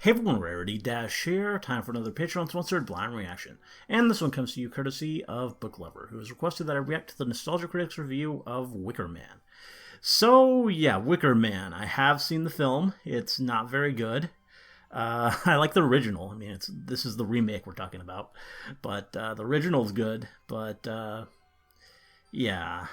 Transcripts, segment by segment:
Hey everyone, Rarity Dash here. Time for another Patreon-sponsored blind reaction. And this one comes to you courtesy of Book Lover, who has requested that I react to the Nostalgia Critic's review of Wicker Man. So, yeah, Wicker Man. I have seen the film. It's not very good. I like the original. I mean, this is the remake we're talking about. But the original's good. But, yeah,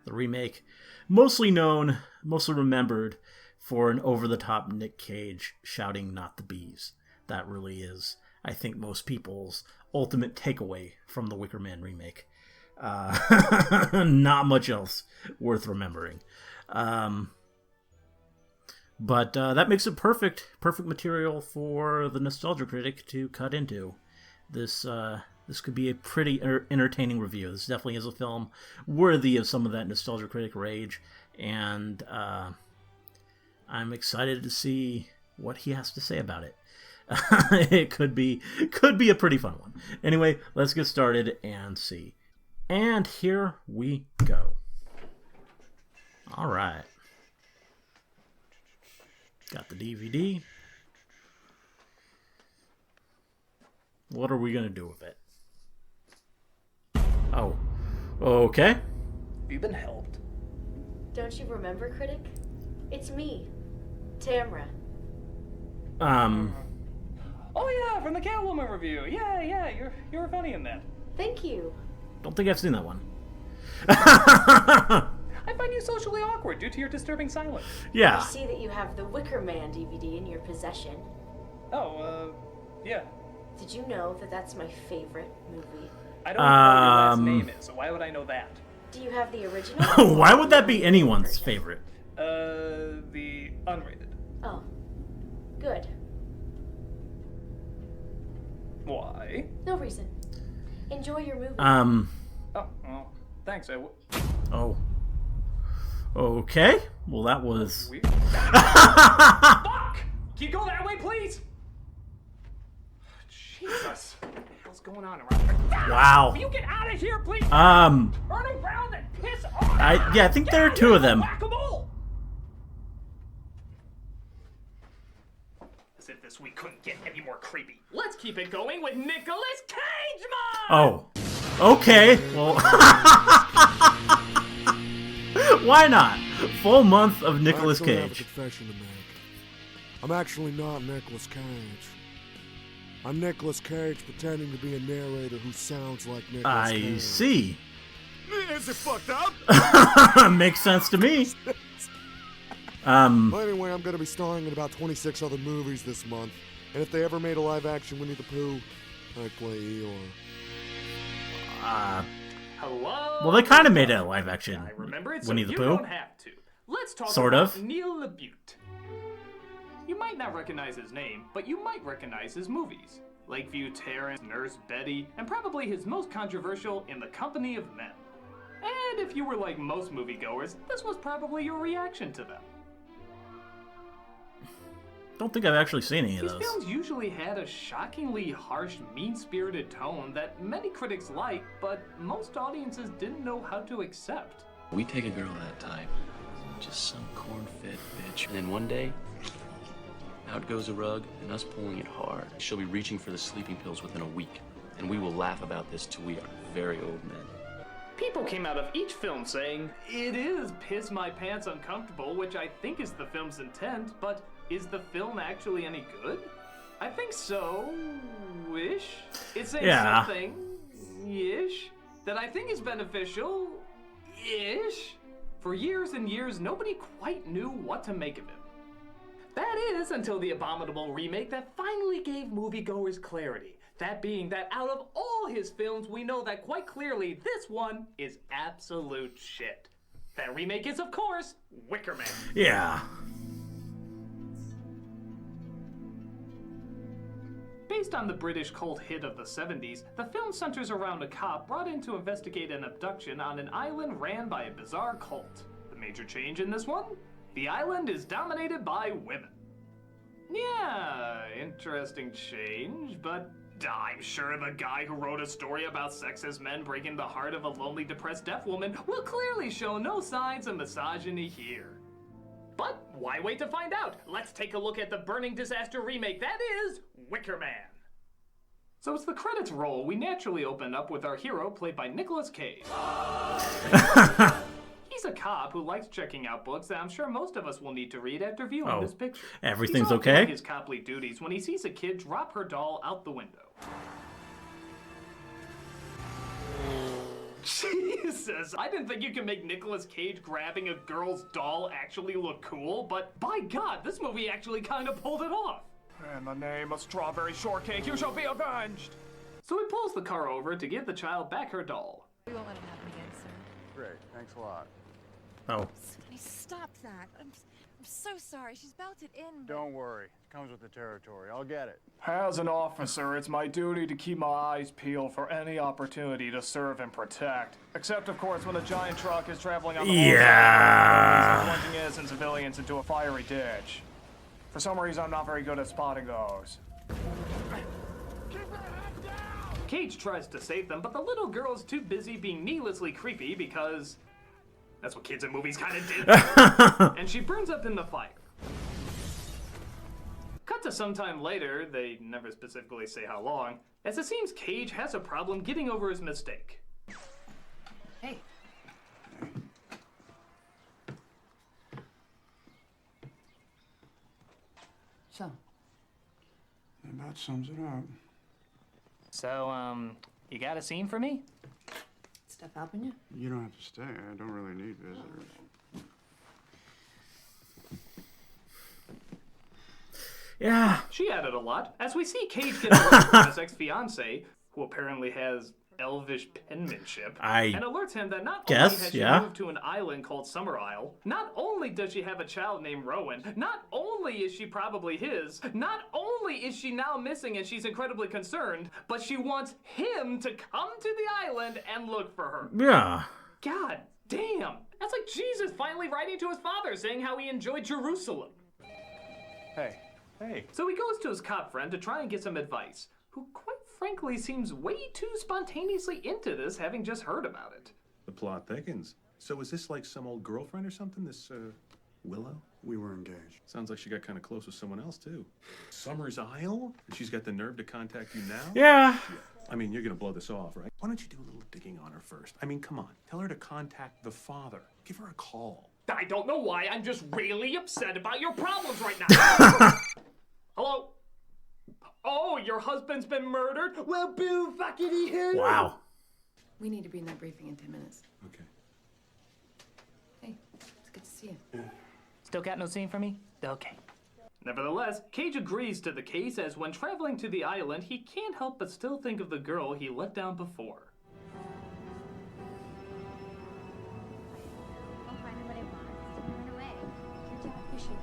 the remake, mostly remembered for an over-the-top Nick Cage shouting "not the bees." That really is, I think, most people's ultimate takeaway from the Wicker Man remake. Not much else worth remembering. But that makes it perfect material for the Nostalgia Critic to cut into. This could be a pretty entertaining review. This definitely is a film worthy of some of that Nostalgia Critic rage, and I'm excited to see what he has to say about it. It could be a pretty fun one. Anyway, let's get started and see. And here we go. All right. Got the DVD. What are we going to do with it? Oh. Okay. Have you been helped? Don't you remember, Critic? It's me, Tamra. Oh yeah, from the Catwoman review. Yeah, you were funny in that. Thank you. Don't think I've seen that one. I find you socially awkward due to your disturbing silence. Yeah. I see that you have the Wicker Man DVD in your possession. Oh, yeah. Did you know that that's my favorite movie? I don't know what your last name is, so why would I know that? Do you have the original? Why would that be anyone's favorite? The unrated. Oh, good. Why? No reason. Enjoy your movie. Oh, well, thanks. Oh. Okay. Well, that was Weird. Fuck! Can you go that way, please? Jesus. What the hell's going on around here? wow. Will you get out of here, please? Um. Turn around and piss off! I think there are two of them. Whack-a-mole! As if this week couldn't get any more creepy. Let's keep it going with Nicolas Cage, man! Oh. Okay. Well. Why not? Full month of Nicolas I actually have a Cage. confession to make. I'm actually not Nicolas Cage. I'm Nicolas Cage pretending to be a narrator who sounds like Nicolas Cage. I see. Is it fucked up? Makes sense to me. Well, anyway, I'm going to be starring in about 26 other movies this month. And if they ever made a live-action Winnie the Pooh, I'd play Eeyore. Hello? Well, they kind of made it a live action. I remember it, Winnie so the you Pooh. don't have to. Let's talk Sort about of. Neil LaBute. You might not recognize his name, but you might recognize his movies. Lakeview Terrace, Nurse Betty, and probably his most controversial, In the Company of Men. And if you were like most moviegoers, this was probably your reaction to them. Don't think I've actually seen any of These those. films usually had a shockingly harsh, mean-spirited tone that many critics liked, but most audiences didn't know how to accept. We take a girl that type, just some corn-fed bitch, and then one day, out goes a rug, and us pulling it hard. She'll be reaching for the sleeping pills within a week, and we will laugh about this till we are very old men. People came out of each film saying, it is piss my pants uncomfortable, which I think is the film's intent, but is the film actually any good? I think so-ish. It's saying something-ish that I think is beneficial-ish. For years and years, nobody quite knew what to make of it. That is, until the abominable remake that finally gave moviegoers clarity. That being that out of all his films, we know that quite clearly this one is absolute shit. That remake is, of course, Wicker Man. Yeah. Based on the British cult hit of the 70s, the film centers around a cop brought in to investigate an abduction on an island ran by a bizarre cult. The major change in this one? The island is dominated by women. Yeah, interesting change, but I'm sure the guy who wrote a story about sexist men breaking the heart of a lonely, depressed deaf woman will clearly show no signs of misogyny here. But why wait to find out? Let's take a look at the burning disaster remake that is Wicker Man. So as the credits roll, we naturally open up with our hero played by Nicolas Cage. He's a cop who likes checking out books that I'm sure most of us will need to read after viewing this picture. Everything's He's okay? doing his copley duties when he sees a kid drop her doll out the window. Jesus, I didn't think you could make Nicolas Cage grabbing a girl's doll actually look cool, but by God, this movie actually kind of pulled it off. In the name of strawberry shortcake, you shall be avenged! So he pulls the car over to give the child back her doll. We won't let it happen again, sir. Great, thanks a lot. Oh. Sweetie, stop that. I'm so sorry. She's belted in. Don't worry, it comes with the territory. I'll get it. As an officer, it's my duty to keep my eyes peeled for any opportunity to serve and protect. Except, of course, when a giant truck is traveling on the Yeah. plunging innocent civilians into a fiery ditch. For some reason, I'm not very good at spotting those. Cage tries to save them, but the little girl's too busy being needlessly creepy because that's what kids in movies kind of did. And she burns up in the fire. Cut to sometime later, they never specifically say how long, as it seems Cage has a problem getting over his mistake. Hey. So, That sums it up. So, you got a scene for me? stuff helping you? You don't have to stay. I don't really need visitors. Yeah. She added a lot, as we see Cage get alert from his ex-fiancée, who apparently has elvish penmanship, and alerts him that not only has she moved to an island called Summer Isle, not only does she have a child named Rowan, not only is she probably his, not only is she now missing and she's incredibly concerned, but she wants him to come to the island and look for her. Yeah. God damn. That's like Jesus finally writing to his father saying how he enjoyed Jerusalem. Hey. So he goes to his cop friend to try and get some advice, who quite frankly seems way too spontaneously into this, having just heard about it. The plot thickens. So is this like some old girlfriend or something, this, Willow? We were engaged. Sounds like she got kind of close with someone else, too. Summer's Isle? And she's got the nerve to contact you now? Yeah. I mean, you're gonna blow this off, right? Why don't you do a little digging on her first? I mean, come on. Tell her to contact the father. Give her a call. I don't know why, I'm just really upset about your problems right now. Hello? Oh, your husband's been murdered? Well, boo fuckity who? Wow. We need to be in that briefing in 10 minutes. Okay. Hey, it's good to see you. Still got no scene for me? Okay. Nevertheless, Cage agrees to the case, as when traveling to the island, he can't help but still think of the girl he let down before. I'll find him what he wants and run away. Your job fishing.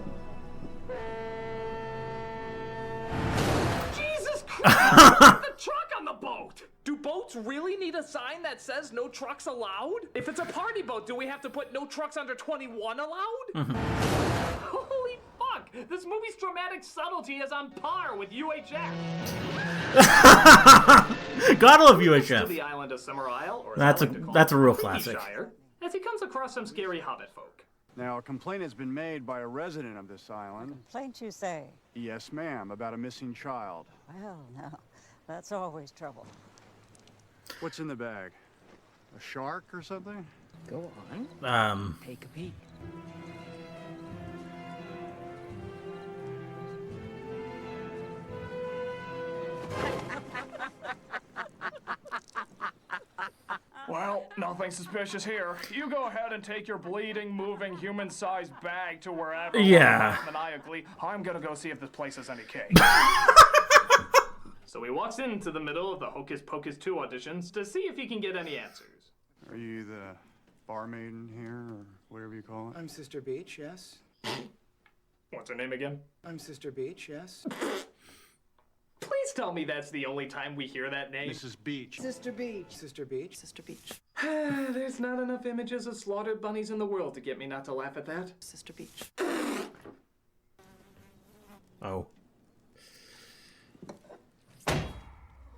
Jesus Christ! The truck on the boat! Do boats really need a sign that says no trucks allowed? If it's a party boat, do we have to put no trucks under 21 allowed? Holy fuck! This movie's dramatic subtlety is on par with UHF. Gotta love To UHF. the island of Summer Isle, or That's a real Creepy classic. Shire, as he comes across some scary hobbit folk. Now, a complaint has been made by a resident of this island. Complaint, you say? Yes, ma'am, about a missing child. Well, no, that's always trouble. What's in the bag? A shark or something? Go on. Take a peek. Well, nothing suspicious here. You go ahead and take your bleeding, moving, human-sized bag to wherever. Yeah. Maniacally, I'm gonna go see if this place has any cake. So he walks into the middle of the Hocus Pocus 2 auditions to see if he can get any answers. Are you the barmaid in here, or whatever you call it? I'm Sister Beach, yes. What's her name again? I'm Sister Beach, yes. Please tell me that's the only time we hear that name. Mrs. Beach. Sister Beach. Sister Beach. Sister Beach. There's not enough images of slaughtered bunnies in the world to get me not to laugh at that. Sister Beach. Oh.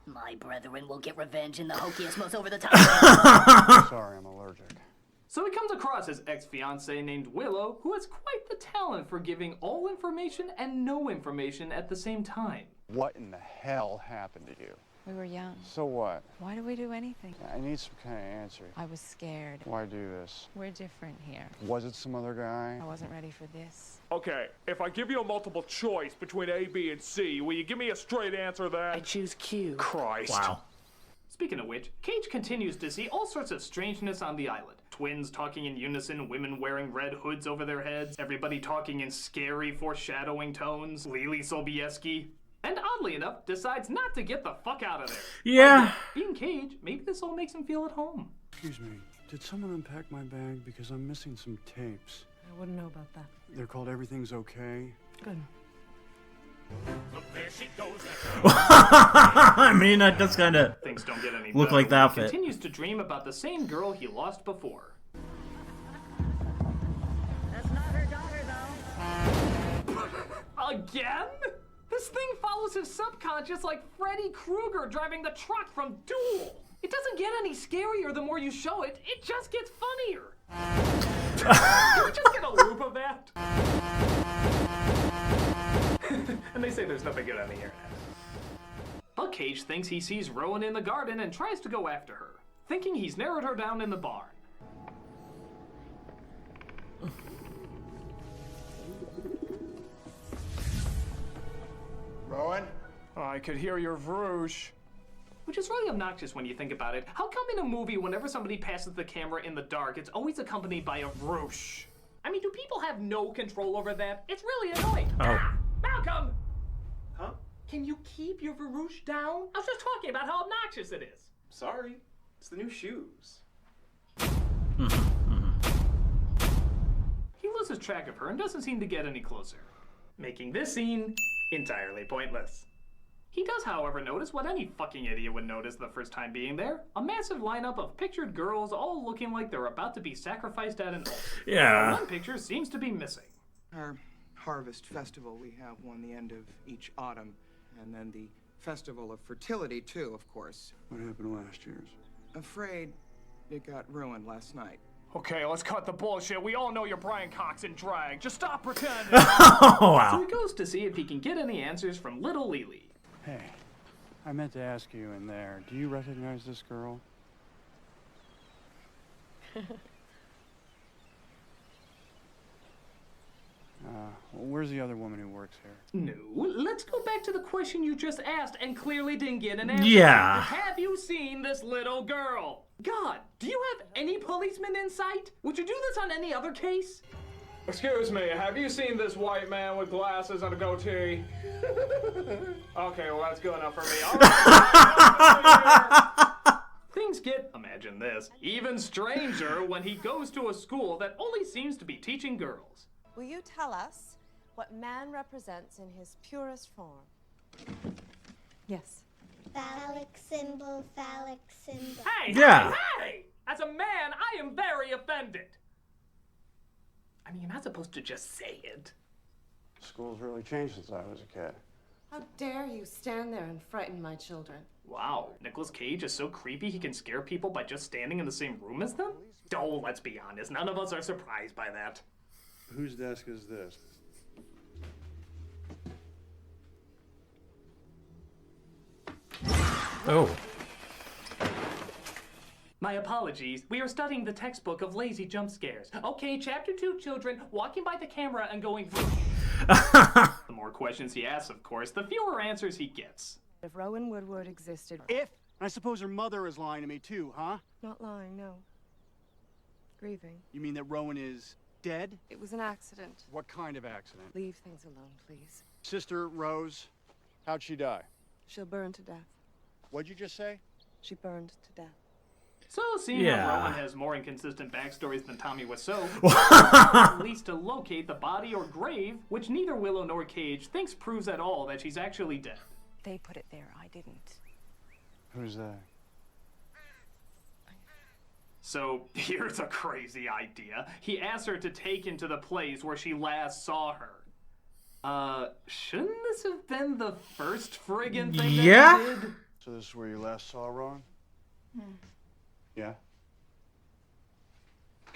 My brethren will get revenge in the hokiest, most over the top. Sorry, I'm allergic. So he comes across his ex-fiancée named Willow, who has quite the talent for giving all information and no information at the same time. What in the hell happened to you? We were young. So what? Why do we do anything? I need some kind of answer. I was scared. Why do this? We're different here. Was it some other guy? I wasn't ready for this. Okay, if I give you a multiple choice between A, B, and C, will you give me a straight answer then? I choose Q. Christ. Wow. Speaking of which, Cage continues to see all sorts of strangeness on the island. Twins talking in unison, women wearing red hoods over their heads, everybody talking in scary, foreshadowing tones, Lily Sobieski. And oddly enough, decides not to get the fuck out of there. Yeah. Being Cage, maybe this all makes him feel at home. Excuse me, did someone unpack my bag? Because I'm missing some tapes. I wouldn't know about that. They're called Everything's Okay. Good. I mean, that does kind of Things don't get any look better. like the outfit. He continues to dream about the same girl he lost before. That's not her daughter, though. Again? This thing follows his subconscious like Freddy Krueger driving the truck from Duel. It doesn't get any scarier the more you show it, it just gets funnier. Can we just get a loop of that? And they say there's nothing good on the internet. But Cage thinks he sees Rowan in the garden and tries to go after her, thinking he's narrowed her down in the barn. Rowan? I could hear your vroosh. Which is really obnoxious when you think about it. How come in a movie, whenever somebody passes the camera in the dark, it's always accompanied by a whoosh? I mean, do people have no control over that? It's really annoying. Oh. Ah, Malcolm! Huh? Can you keep your whoosh down? I was just talking about how obnoxious it is. Sorry. It's the new shoes. He loses track of her and doesn't seem to get any closer, making this scene entirely pointless. He does, however, notice what any fucking idiot would notice the first time being there. A massive lineup of pictured girls all looking like they're about to be sacrificed at an altar. Yeah. One picture seems to be missing. Our harvest festival, we have one the end of each autumn. And then the festival of fertility, too, of course. What happened last year's? Afraid it got ruined last night. Okay, let's cut the bullshit. We all know you're Brian Cox in drag. Just stop pretending. Oh, So wow. he goes to see if he can get any answers from little Lily. Hey, I meant to ask you in there, do you recognize this girl? Where's the other woman who works here? No, let's go back to the question you just asked and clearly didn't get an answer. Yeah. Have you seen this little girl? God, do you have any policemen in sight? Would you do this on any other case? Excuse me, have you seen this white man with glasses and a goatee? Okay, well that's good enough for me. All right. Things get, imagine this, even stranger when he goes to a school that only seems to be teaching girls. Will you tell us what man represents in his purest form? Yes. Phallic symbol, phallic symbol. Hey! Yeah. Hey! As a man, I am very offended. I mean, you're not supposed to just say it. School's really changed since I was a kid. How dare you stand there and frighten my children? Wow, Nicolas Cage is so creepy he can scare people by just standing in the same room as them? Oh, let's be honest, none of us are surprised by that. Whose desk is this? Oh. My apologies. We are studying the textbook of lazy jump scares. Okay, chapter 2, children, walking by the camera and going The more questions he asks, of course, the fewer answers he gets. If Rowan Woodward existed... If? I suppose her mother is lying to me too, huh? Not lying, no. Grieving. You mean that Rowan is dead? It was an accident. What kind of accident? Leave things alone, please. Sister Rose, how'd she die? She'll burn to death. What'd you just say? She burned to death. So, seeing Yeah. that Rowan has more inconsistent backstories than Tommy Wiseau, at least to locate the body or grave, which neither Willow nor Cage thinks proves at all that she's actually dead. They put it there. I didn't. Who's that? So, here's a crazy idea. He asks her to take him to the place where she last saw her. Shouldn't this have been the first friggin' thing Yeah? that he did? So this is where you last saw Rowan? Yeah?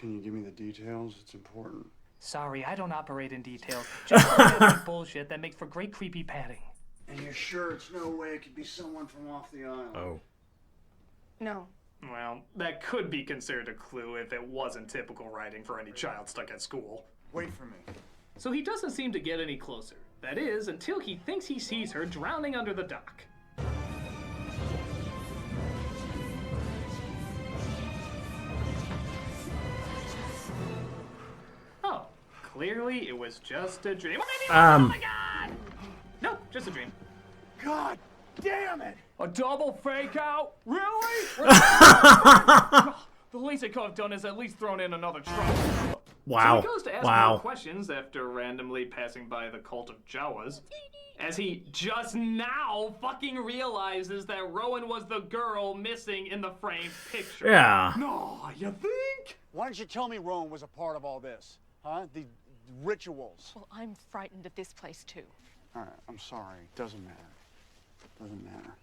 Can you give me the details? It's important. Sorry, I don't operate in details. Just bullshit that makes for great creepy padding. And you're sure it's no way it could be someone from off the island? Oh. No. Well, that could be considered a clue if it wasn't typical writing for any child stuck at school. Wait for me. So he doesn't seem to get any closer. That is, until he thinks he sees her drowning under the dock. Oh, clearly it was just a dream. Oh my god! Nope, just a dream. God damn it! A double fake out? Really? The least it could have done is at least thrown in another truck. Wow. So he goes to ask more questions after randomly passing by the cult of Jawas, as he just now fucking realizes that Rowan was the girl missing in the framed picture. Yeah. No, you think? Why don't you tell me Rowan was a part of all this? Huh? The rituals. Well, I'm frightened of this place too. All right, I'm sorry. Doesn't matter. Doesn't matter.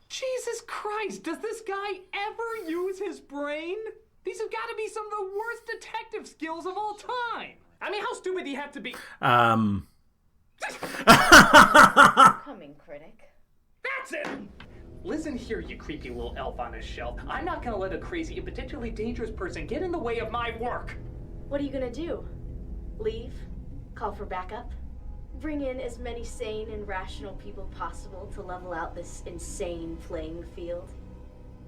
Jesus Christ, does this guy ever use his brain? These have got to be some of the worst detective skills of all time. I mean, how stupid do you have to be? Coming, Critic. That's it! Listen here, you creepy little elf on a shelf. I'm not gonna let a crazy and potentially dangerous person get in the way of my work. What are you gonna do? Leave? Call for backup? Bring in as many sane and rational people possible to level out this insane playing field?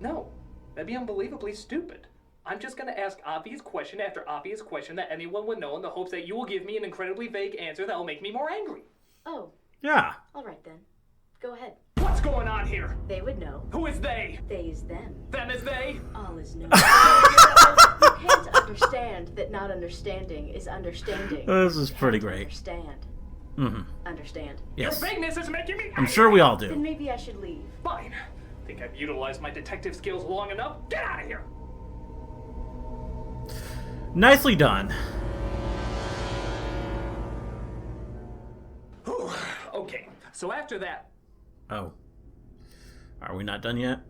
No, that'd be unbelievably stupid. I'm just gonna ask obvious question after obvious question that anyone would know in the hopes that you will give me an incredibly vague answer that will make me more angry. Oh. Yeah. All right then. Go ahead. What's going on here? They would know. Who is they? They is them. Them is they? All is known. You can't understand that not understanding is understanding. This is pretty great. Understand. Mm-hmm. Understand. Yes. Your vagueness is making me angry. I'm sure we all do. Then maybe I should leave. Fine. Think I've utilized my detective skills long enough? Get out of here! Nicely done. Okay, so after that... Oh. Are we not done yet?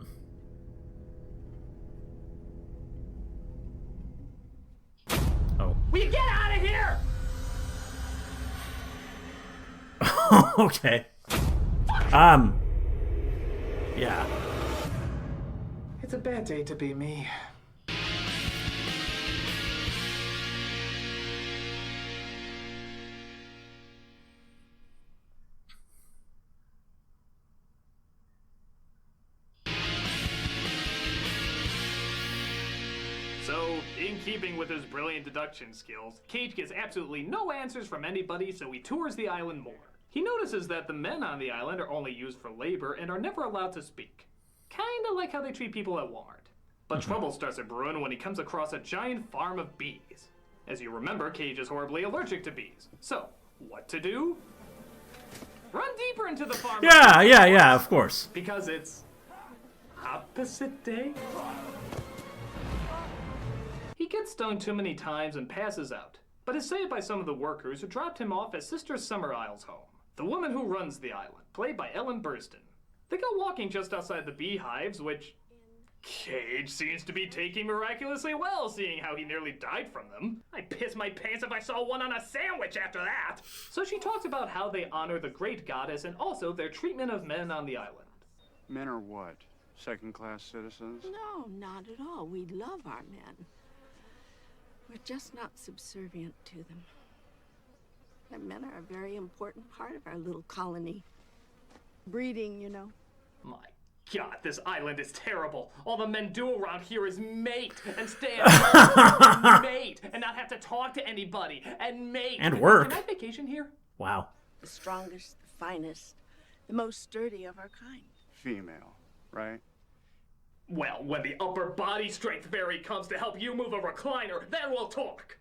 Oh. Will you get out of here? Okay. Yeah. It's a bad day to be me. So, in keeping with his brilliant deduction skills, Cage gets absolutely no answers from anybody, so he tours the island more. He notices that the men on the island are only used for labor and are never allowed to speak. Kinda like how they treat people at Walmart. But trouble starts to brewing when he comes across a giant farm of bees. As you remember, Cage is horribly allergic to bees. So, what to do? Run deeper into the farm. Yeah, of course. Because it's opposite day. He gets stung too many times and passes out, but is saved by some of the workers who dropped him off at Sister Summer Isle's home, the woman who runs the island, played by Ellen Burstyn. They go walking just outside the beehives, which Cage seems to be taking miraculously well, seeing how he nearly died from them. I'd piss my pants if I saw one on a sandwich after that. So she talks about how they honor the great goddess and also their treatment of men on the island. Men are what? Second-class citizens? No, not at all. We love our men. We're just not subservient to them. The men are a very important part of our little colony. Breeding, you know. My God, this island is terrible. All the men do around here is mate and stay at home and mate and not have to talk to anybody and mate. And work. Can I vacation here? Wow. The strongest, the finest, the most sturdy of our kind. Female, right? Well, when the upper body strength fairy comes to help you move a recliner, then we'll talk.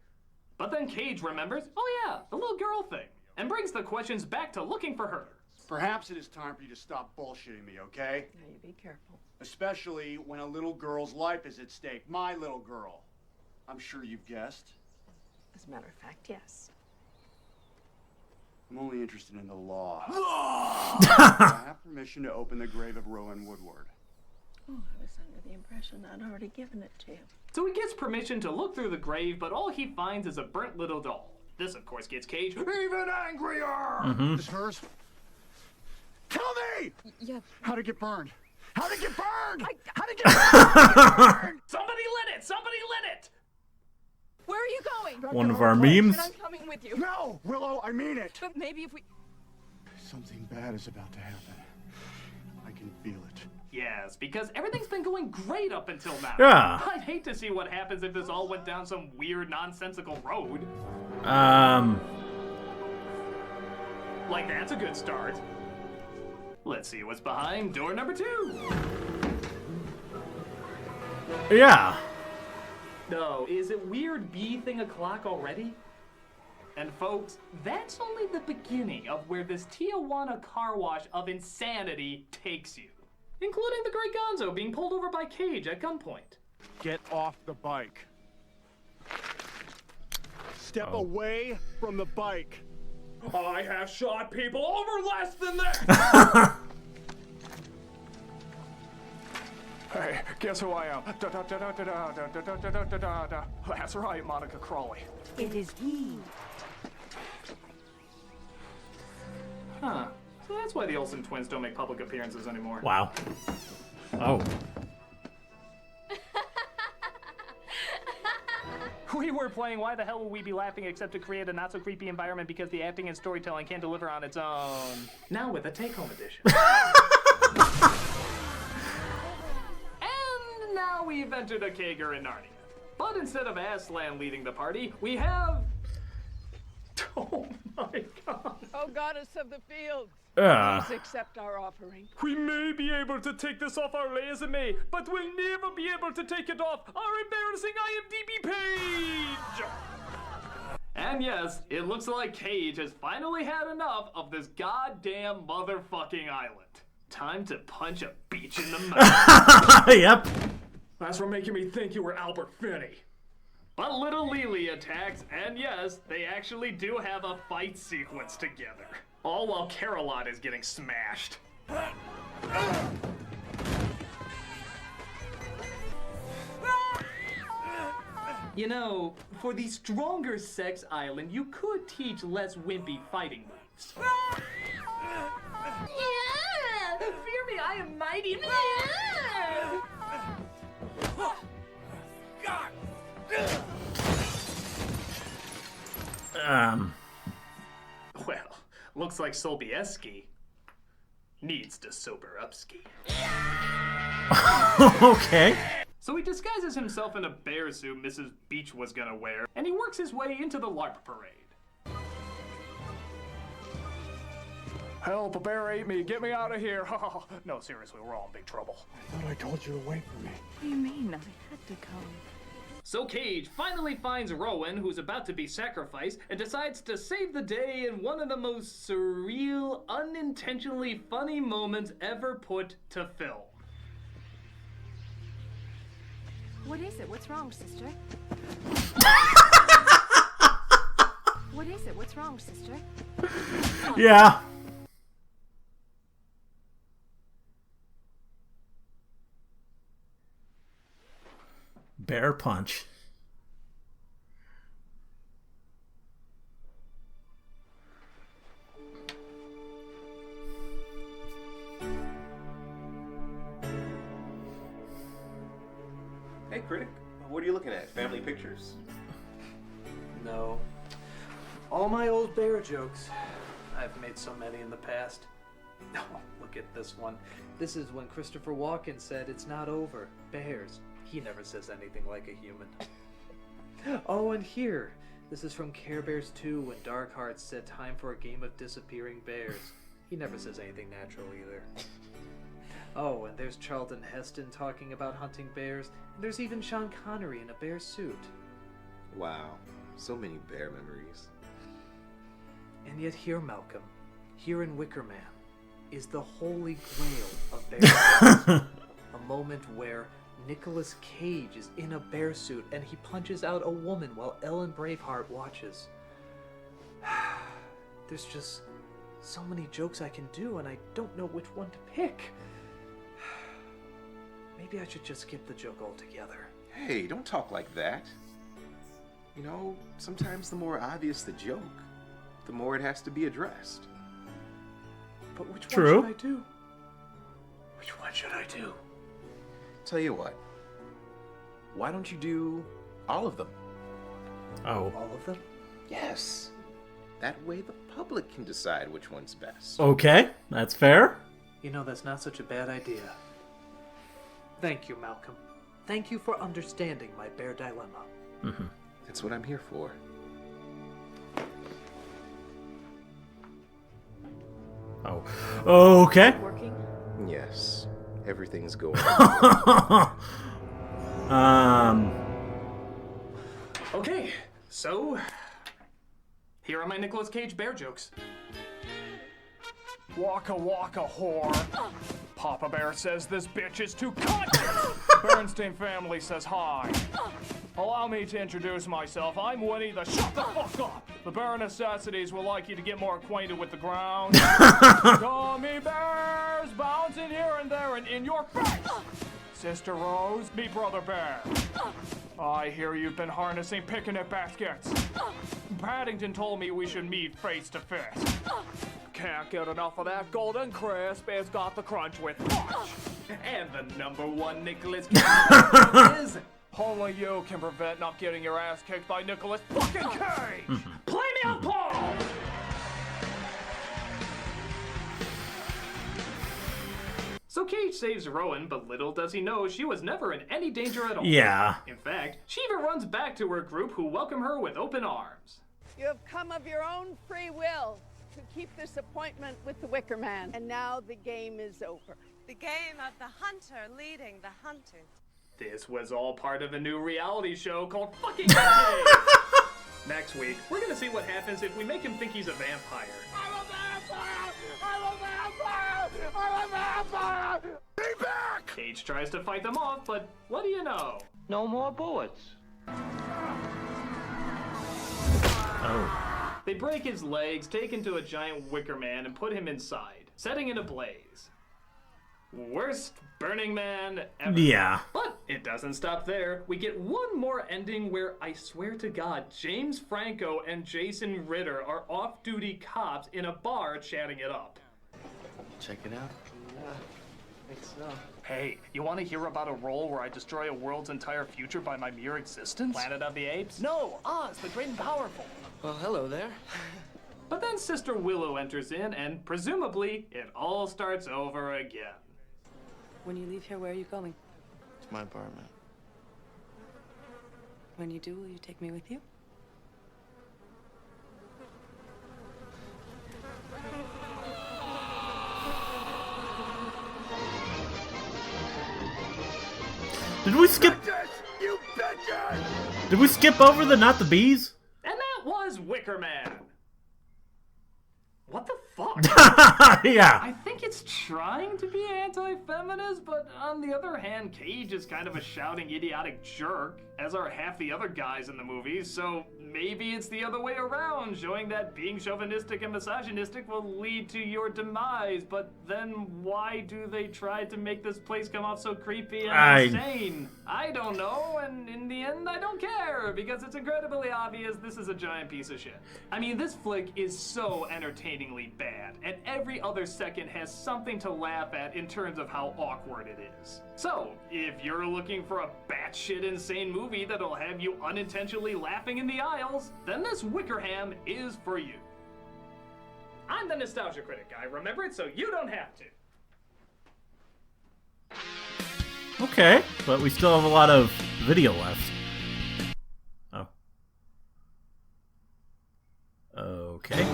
But then Cage remembers, oh yeah, the little girl thing, and brings the questions back to looking for her. Perhaps it is time for you to stop bullshitting me, okay? Now you be careful. Especially when a little girl's life is at stake. My little girl. I'm sure you've guessed. As a matter of fact, yes. I'm only interested in the law. I have permission to open the grave of Rowan Woodward. Oh, I was under the impression I'd already given it to you. So he gets permission to look through the grave, but all he finds is a burnt little doll. This, of course, gets Cage even angrier! This hers? Tell me! Yeah. How'd it get burned? How'd it get burned? How'd it get burned? Somebody lit it! Somebody lit it! Where are you going? One of our memes. And I'm coming with you. No, Willow, I mean it. But maybe if we... Something bad is about to happen. I can feel it. Yes, because everything's been going great up until now. Yeah. I'd hate to see what happens if this all went down some weird, nonsensical road. Like, that's a good start. Let's see what's behind door number 2. Yeah. No, is it weird bee thing o'clock already? And folks, that's only the beginning of where this Tijuana car wash of insanity takes you. Including the great Gonzo being pulled over by Cage at gunpoint. Get off the bike. Step away from the bike. I have shot people over less than that! Hey, guess who I am? That's right, Monica Crawley. It is he. Huh. So that's why the Olsen twins don't make public appearances anymore. Wow. Oh. We were playing Why the Hell Will We Be Laughing except to create a not-so-creepy environment because the acting and storytelling can't deliver on its own. Now with a take-home edition. And now we've entered a Kager in Narnia. But instead of Aslan leading the party, we have... Oh my god. Oh, goddess of the fields. Please accept our offering. We may be able to take this off our resume, but we'll never be able to take it off our embarrassing IMDb page! And yes, it looks like Cage has finally had enough of this goddamn motherfucking island. Time to punch a beach in the mouth. Yep. That's for making me think you were Albert Finney. But little Lily attacks, and yes, they actually do have a fight sequence together. All while Caroline is getting smashed. You know, for the stronger sex island, you could teach less wimpy fighting moves. Yeah! Fear me, I am mighty. Well, looks like Sobieski needs to sober up ski. Okay. So he disguises himself in a bear suit Mrs. Beach was gonna wear, and he works his way into the LARP parade. Help, a bear ate me. Get me out of here. No, seriously, we're all in big trouble. I thought I told you to wait for me. What do you mean? I had to come. So Cage finally finds Rowan, who's about to be sacrificed, and decides to save the day in one of the most surreal, unintentionally funny moments ever put to film. What is it? What's wrong, sister? What is it? What's wrong, sister? Yeah. Bear punch. Hey, Critic. What are you looking at? Family pictures? No. All my old bear jokes. I've made so many in the past. Oh, look at this one. This is when Christopher Walken said, "It's not over. Bears." He never says anything like a human. Oh, and here. This is from Care Bears 2 when Dark Hearts said time for a game of disappearing bears. He never says anything natural either. Oh, and there's Charlton Heston talking about hunting bears. And there's even Sean Connery in a bear suit. Wow, so many bear memories. And yet here, Malcolm, here in Wicker Man, is the holy grail of bear a moment where Nicolas Cage is in a bear suit and he punches out a woman while Ellen Braveheart watches. There's just so many jokes I can do and I don't know which one to pick. maybe I should just skip the joke altogether. Hey, don't talk like that. You know, sometimes the more obvious the joke, the more it has to be addressed. But which True. one should I do? Which one should I do? Tell you what. Why don't you do all of them? Oh. All of them? Yes. That way the public can decide which one's best. Okay, that's fair. You know, that's not such a bad idea. Thank you, Malcolm. Thank you for understanding my bare dilemma. Mm-hmm. That's what I'm here for. Oh. Okay. Working? Yes. Everything's going. Okay, so here are my Nicolas Cage bear jokes. Waka waka whore. Papa Bear says this bitch is too cunt. Bernstein family says hi. Allow me to introduce myself. I'm Winnie the Shut the Fuck Up. The Bear Necessities would like you to get more acquainted with the ground. Gummy bears bouncing here and there and in your face. Sister Rose, meet Brother Bear. I hear you've been harnessing picnic baskets. Paddington told me we should meet face to face. Can't get enough of that golden crisp. It's got the crunch with punch. And the #1 Nicolas Cage is... Only you can prevent not getting your ass kicked by Nicolas fucking Cage! Play me on Paul! So Cage saves Rowan, but little does he know she was never in any danger at all. Yeah. In fact, she even runs back to her group who welcome her with open arms. You have come of your own free will to keep this appointment with the Wicker Man. And now the game is over. The game of the hunter leading the hunted. This was all part of a new reality show called Fucking Cage. Next week, we're gonna see what happens if we make him think he's a vampire. I'm a vampire! I'm a vampire! I'm a vampire! Be back! Cage tries to fight them off, but what do you know? No more bullets. Oh. They break his legs, take him to a giant wicker man, and put him inside, setting it ablaze. Worst Burning Man ever. Yeah. But it doesn't stop there. We get one more ending where, I swear to God, James Franco and Jason Ritter are off-duty cops in a bar chatting it up. Check it out. Yeah, I think so. Hey, you want to hear about a role where I destroy a world's entire future by my mere existence? Planet of the Apes? No, Oz, the Great and Powerful. Well, hello there. But then Sister Willow enters in, and presumably, it all starts over again. When you leave here, where are you going? It's my apartment. When you do, will you take me with you? Did we skip? You bitches! Did we skip over the not the bees? And that was Wicker Man. What the fuck? Yeah. I think it's trying to be anti-feminist, but on the other hand, Cage is kind of a shouting idiotic jerk, as are half the other guys in the movie, so maybe it's the other way around, showing that being chauvinistic and misogynistic will lead to your demise, but then why do they try to make this place come off so creepy and insane? I don't know, and in the end, I don't care, because it's incredibly obvious this is a giant piece of shit. I mean, this flick is so entertainingly bad, and every other second has something to laugh at in terms of how awkward it is. So, if you're looking for a batshit insane movie that'll have you unintentionally laughing in the aisles, then this Wickerham is for you. I'm the Nostalgia Critic guy, remember it so you don't have to. Okay, but we still have a lot of video left. Oh. Okay.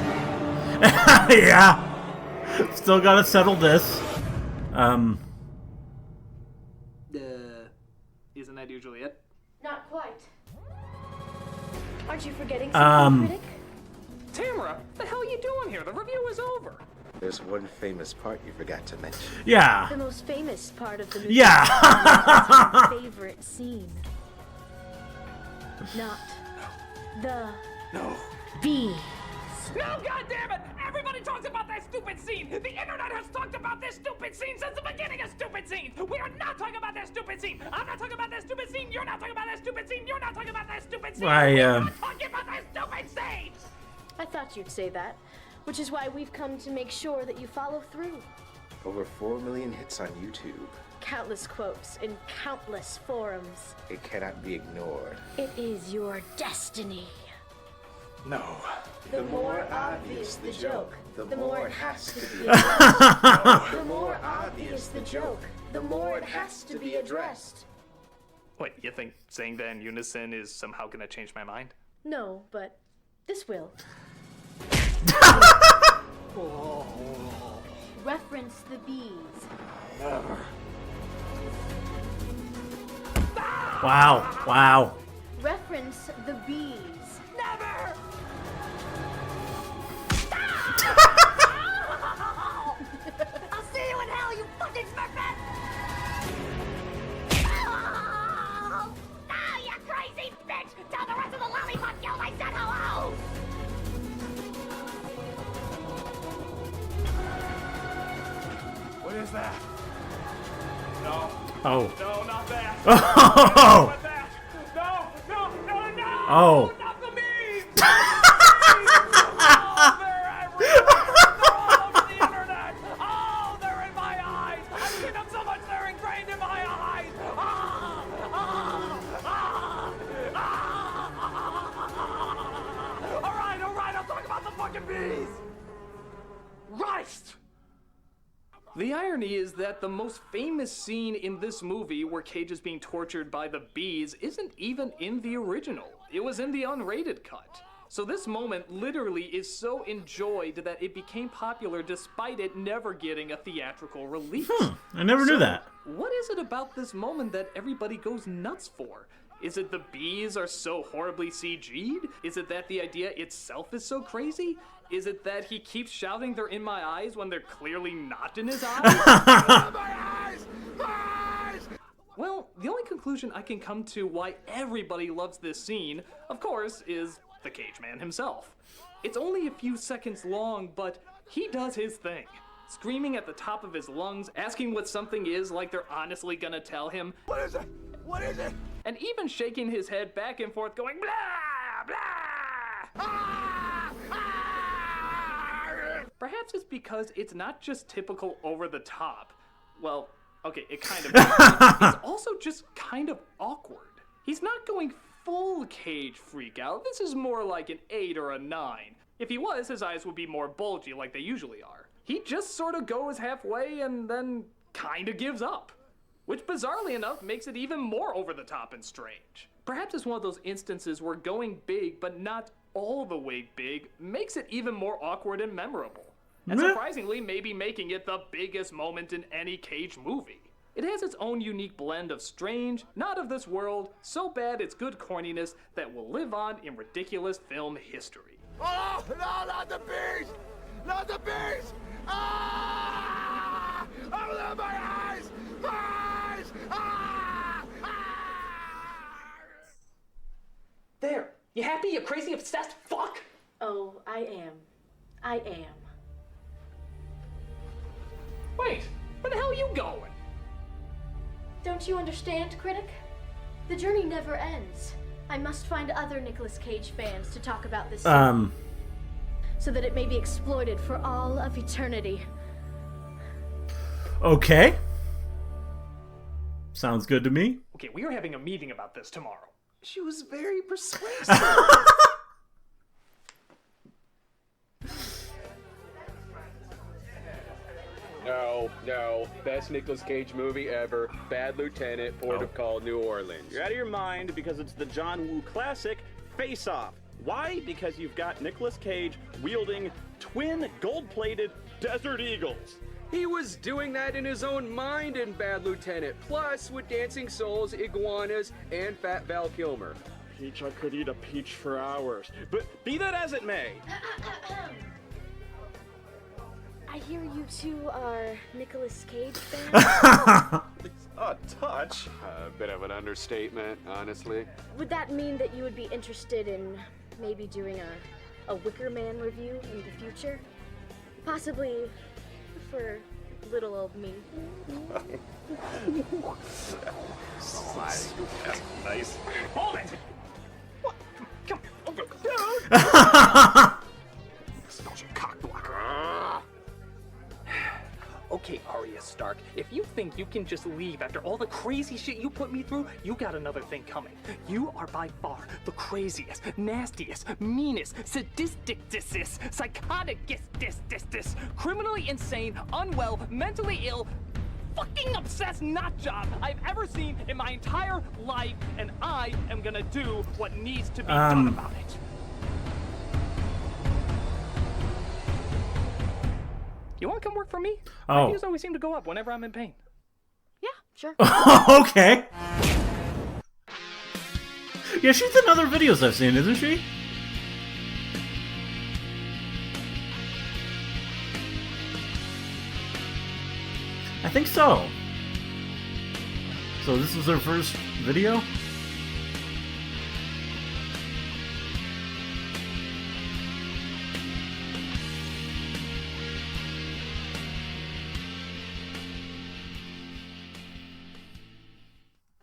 Yeah. Still gotta settle this. Isn't that usually it? Not quite. Aren't you forgetting something, Critic? Tamara, what the hell are you doing here? The review is over. There's one famous part you forgot to mention. Yeah. The most famous part of the movie. Yeah. What's your favorite scene? Not the No. bees. No, goddammit! Everybody talks about that stupid scene! The internet has talked about this stupid scene since the beginning of stupid scenes! We are not talking about that stupid scene! I'm not talking about that stupid scene! You're not talking about that stupid scene! You're not talking about that stupid scene! We're not talking about that stupid scene! I thought you'd say that, which is why we've come to make sure that you follow through. Over 4 million hits on YouTube. Countless quotes in countless forums. It cannot be ignored. It is your destiny. No. The more obvious the joke, the more it has to be addressed. The more obvious the joke, the more it has to be addressed. Wait, you think saying that in unison is somehow gonna change my mind? No, but this will. Reference the bees. Never. Wow, wow. Reference the bees. Never! I'll see you in hell, you fucking smurfette! Oh, you crazy bitch! Tell the rest of the lollipop guild I said hello! What is that? No. Oh. No, not that. Oh. Not that. No, no, no, no! Oh. Not the bees! Oh, they're everywhere! They're all over the internet! Oh, they're in my eyes! I've seen them so much they're ingrained in my eyes! All right, I'll talk about the fucking bees! Christ! The irony is that the most famous scene in this movie where Cage is being tortured by the bees isn't even in the original. It was in the unrated cut. So this moment literally is so enjoyed that it became popular despite it never getting a theatrical release. I never knew that. What is it about this moment that everybody goes nuts for? Is it the bees are so horribly CG'd? Is it that the idea itself is so crazy? Is it that he keeps shouting they're in my eyes when they're clearly not in his eyes? My eyes! My eyes! Well, the only conclusion I can come to why everybody loves this scene, of course, is the Cage Man himself. It's only a few seconds long, but he does his thing. Screaming at the top of his lungs, asking what something is like they're honestly gonna tell him. What is it? What is it? And even shaking his head back and forth going blah, blah. Perhaps it's because it's not just typical over the top. Well, okay, it kind of is. It's also just kind of awkward. He's not going full Cage freak out. This is more like an 8 or a 9. If he was, his eyes would be more bulgy like they usually are. He just sort of goes halfway and then kind of gives up. Which bizarrely enough makes it even more over the top and strange. Perhaps it's one of those instances where going big but not all the way big makes it even more awkward and memorable. And surprisingly, maybe making it the biggest moment in any Cage movie. It has its own unique blend of strange, not of this world, so bad it's good corniness that will live on in ridiculous film history. Oh, no, not the bees! Not the bees! Ah! Oh, my eyes! My eyes! Ah! There! You happy, you crazy, obsessed fuck? Oh, I am. I am. Wait, where the hell are you going? Don't you understand, Critic? The journey never ends. I must find other Nicolas Cage fans to talk about this scene, so that it may be exploited for all of eternity. Okay. Sounds good to me. Okay, we are having a meeting about this tomorrow. She was very persuasive. No. Best Nicolas Cage movie ever. Bad Lieutenant, Port of Call, New Orleans. You're out of your mind because it's the John Woo classic, Face Off. Why? Because you've got Nicolas Cage wielding twin gold-plated Desert Eagles. He was doing that in his own mind in Bad Lieutenant, plus with dancing souls, iguanas, and Fat Val Kilmer. Peach, I could eat a peach for hours. But be that as it may. I hear you two are Nicolas Cage fans. A touch. A bit of an understatement, honestly. Would that mean that you would be interested in maybe doing a a Wicker Man review in the future. Possibly for little old me. That's nice. Hold it! What? Come on. Smells your cock blocker. Okay, Arya Stark, if you think you can just leave after all the crazy shit you put me through, you got another thing coming. You are by far the craziest, nastiest, meanest, sadistic-dis, psychotic-dis, criminally insane, unwell, mentally ill, fucking obsessed nutjob I've ever seen in my entire life, and I am gonna do what needs to be done about it. You want to come work for me? Oh. My views always seem to go up whenever I'm in pain. Yeah, sure. Okay. Yeah, she's in other videos I've seen, isn't she? I think so. So this was her first video?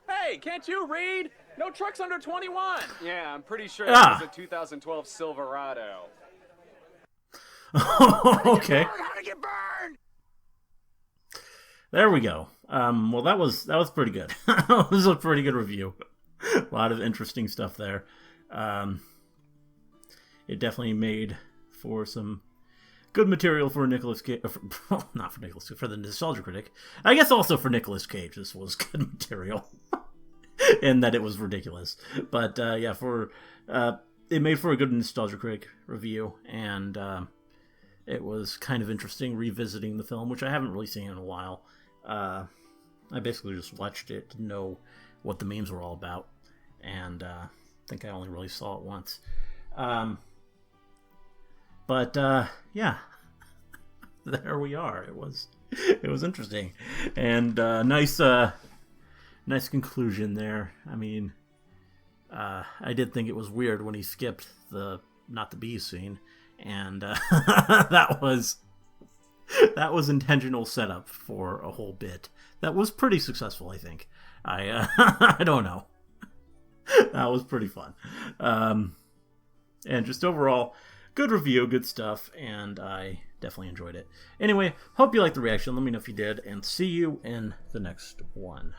Hey, can't you read? No trucks under 21. Yeah, I'm pretty sure Ah. that was a 2012 Silverado. Okay. There we go. Well, that was pretty good. This was a pretty good review. A lot of interesting stuff there. It definitely made for some good material for Nicolas Cage. Not for Nicolas Cage, for the Nostalgia Critic. I guess also for Nicolas Cage, this was good material. In that it was ridiculous. But yeah, it made for a good Nostalgia Critic review, and it was kind of interesting revisiting the film, which I haven't really seen in a while. I basically just watched it to know what the memes were all about, and I think I only really saw it once. But yeah, there we are. It was interesting, and nice conclusion there. I mean, I did think it was weird when he skipped the not the bee scene, and that was intentional setup for a whole bit that was pretty successful, I think. I don't know. That was pretty fun. And just overall, good review, good stuff, and I definitely enjoyed it. Anyway, hope you liked the reaction. Let me know if you did, and see you in the next one.